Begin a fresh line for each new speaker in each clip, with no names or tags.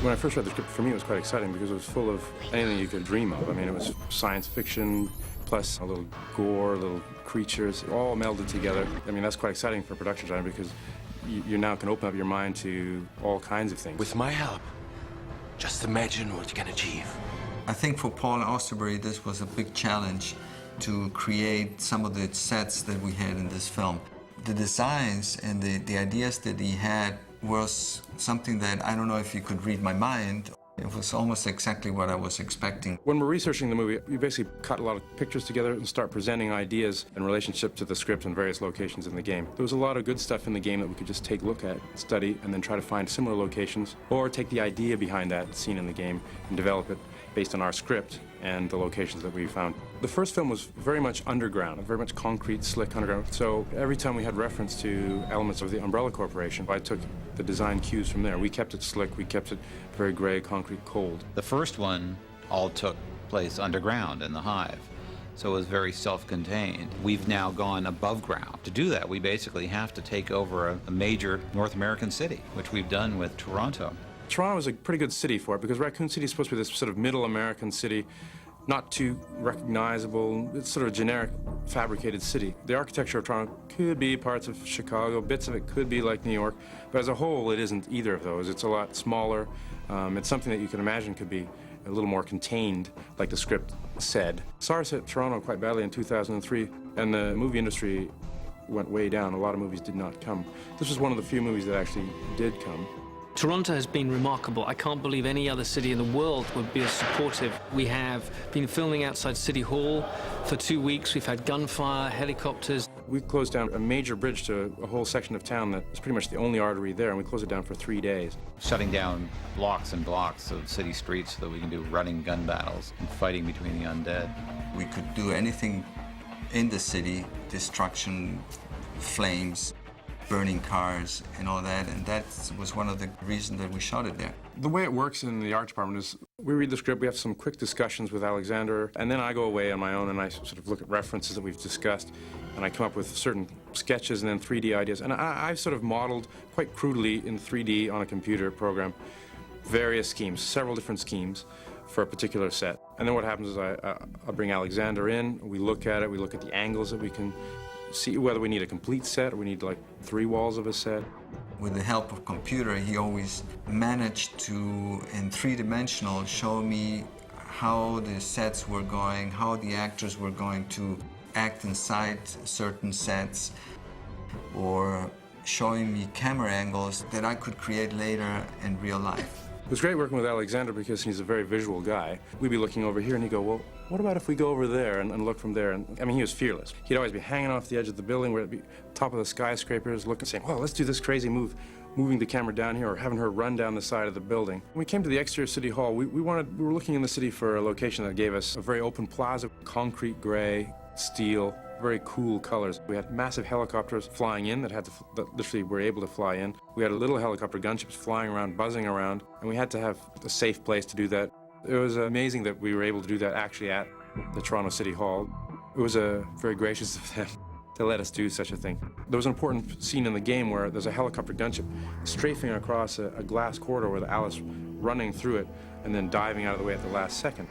When I first read the script, for me it was quite exciting because it was full of anything you could dream of. I mean, it was science fiction, plus a little gore, little creatures, all melded together. I mean, that's quite exciting for a production designer because you now can open up your mind to all kinds of things.
With my help, just imagine what you can achieve.
I think for Paul Austerberry, this was a big challenge to create some of the sets that we had in this film. The designs and the ideas that he had was something that I don't know if he could read my mind. It was almost exactly what I was expecting.
When we're researching the movie, we basically cut a lot of pictures together and start presenting ideas in relationship to the script and various locations in the game. There was a lot of good stuff in the game that we could just take a look at, study, and then try to find similar locations, or take the idea behind that scene in the game and develop it based on our script and the locations that we found. The first film was very much underground, very much concrete, slick underground. So every time we had reference to elements of the Umbrella Corporation, I took the design cues from there. We kept it slick, we kept it very gray, concrete, cold.
The first one all took place underground in the hive, so it was very self-contained. We've now gone above ground. To do that, we basically have to take over a major North American city, which we've done with Toronto.
Toronto is a pretty good city for it because Raccoon City is supposed to be this sort of middle American city, not too recognizable. It's sort of a generic, fabricated city. The architecture of Toronto could be parts of Chicago, bits of it could be like New York, but as a whole, it isn't either of those. It's a lot smaller. It's something that you can imagine could be a little more contained, like the script said. SARS hit Toronto quite badly in 2003, and the movie industry went way down. A lot of movies did not come. This was one of the few movies that actually did come.
Toronto has been remarkable. I can't believe any other city in the world would be as supportive. We have been filming outside City Hall for 2 weeks. We've had gunfire, helicopters.
We closed down a major bridge to a whole section of town that was pretty much the only artery there, and we closed it down for 3 days.
Shutting down blocks and blocks of city streets so that we can do running gun battles and fighting between the undead.
We could do anything in the city, destruction, flames, burning cars and all that, and that was one of the reasons that we shot it there.
The way it works in the art department is we read the script, we have some quick discussions with Alexander, and then I go away on my own and I sort of look at references that we've discussed, and I come up with certain sketches and then 3D ideas. And I've sort of modeled quite crudely in 3D on a computer program various schemes, several different schemes for a particular set. And then what happens is I bring Alexander in, we look at it, we look at the angles that we can see whether we need a complete set or we need like 3 walls of a set.
With the help of computer, he always managed to, in 3-dimensional, show me how the sets were going, how the actors were going to act inside certain sets, or showing me camera angles that I could create later in real life.
It was great working with Alexander because he's a very visual guy. We'd be looking over here and he'd go, well, what about if we go over there and look from there? And I mean, he was fearless. He'd always be hanging off the edge of the building where it'd be top of the skyscrapers, looking, saying, well, let's do this crazy move, moving the camera down here or having her run down the side of the building. When we came to the exterior City Hall, we were looking in the city for a location that gave us a very open plaza, concrete gray, steel, very cool colors. We had massive helicopters flying in that literally were able to fly in. We had little helicopter gunships flying around, buzzing around, and we had to have a safe place to do that. It was amazing that we were able to do that actually at the Toronto City Hall. It was very gracious of them to let us do such a thing. There was an important scene in the game where there's a helicopter gunship strafing across a glass corridor with Alice running through it and then diving out of the way at the last second.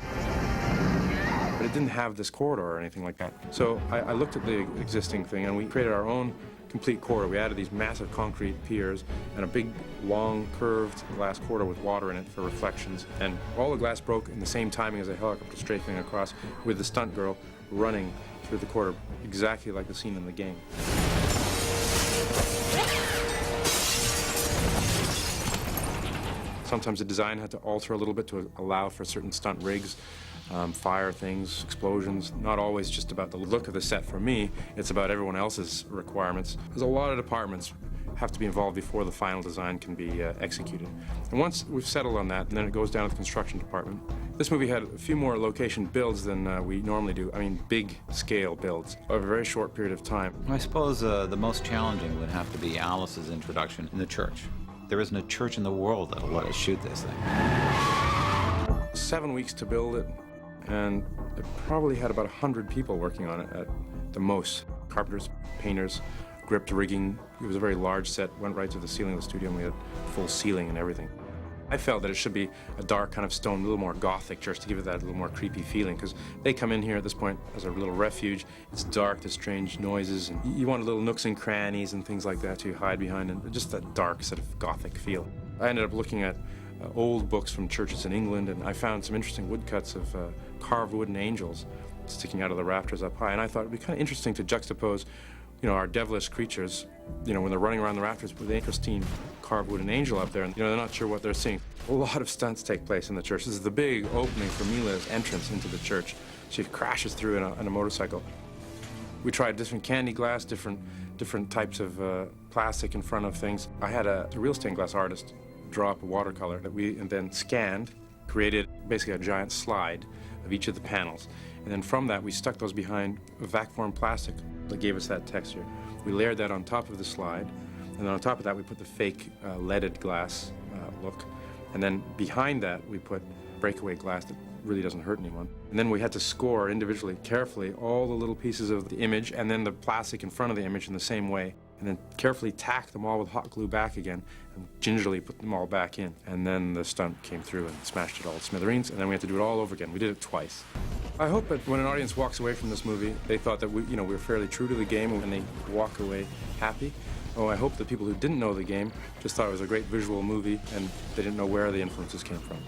But it didn't have this corridor or anything like that. So I looked at the existing thing and we created our own complete corridor. We added these massive concrete piers and a big, long, curved glass corridor with water in it for reflections. And all the glass broke in the same timing as a helicopter strafing across with the stunt girl running through the corridor, exactly like the scene in the game. Sometimes the design had to alter a little bit to allow for certain stunt rigs, fire things, explosions. Not always just about the look of the set for me, it's about everyone else's requirements. There's a lot of departments have to be involved before the final design can be executed. And once we've settled on that, and then it goes down to the construction department. This movie had a few more location builds than we normally do. I mean, big scale builds over a very short period of time.
I suppose the most challenging would have to be Alice's introduction in the church. There isn't a church in the world that'll let us shoot this thing.
7 weeks to build it, and it probably had about 100 people working on it at the most. Carpenters, painters, gripped rigging. It was a very large set, went right to the ceiling of the studio, and we had full ceiling and everything. I felt that it should be a dark kind of stone, a little more gothic church to give it that little more creepy feeling, because they come in here at this point as a little refuge. It's dark, there's strange noises, and you want little nooks and crannies and things like that to hide behind, and just that dark sort of gothic feel. I ended up looking at old books from churches in England, and I found some interesting woodcuts of carved wooden angels sticking out of the rafters up high, and I thought it'd be kind of interesting to juxtapose, you know, our devilish creatures, you know, when they're running around the rafters with a pristine carved wooden angel up there, and, you know, they're not sure what they're seeing. A lot of stunts take place in the church. This is the big opening for Mila's entrance into the church. She crashes through in a motorcycle. We tried different candy glass, different types of plastic in front of things. I had a real stained glass artist draw up a watercolor that we then scanned, created basically a giant slide of each of the panels. And then from that, we stuck those behind a vac-formed plastic that gave us that texture. We layered that on top of the slide, and then on top of that, we put the fake leaded glass look. And then behind that, we put breakaway glass that really doesn't hurt anyone. And then we had to score individually, carefully, all the little pieces of the image and then the plastic in front of the image in the same way, and then carefully tack them all with hot glue back again and gingerly put them all back in. And then the stunt came through and smashed it all to smithereens, and then we had to do it all over again. We did it twice. I hope that when an audience walks away from this movie, they thought that we were fairly true to the game, and they walk away happy. Oh, I hope that people who didn't know the game just thought it was a great visual movie and they didn't know where the influences came from.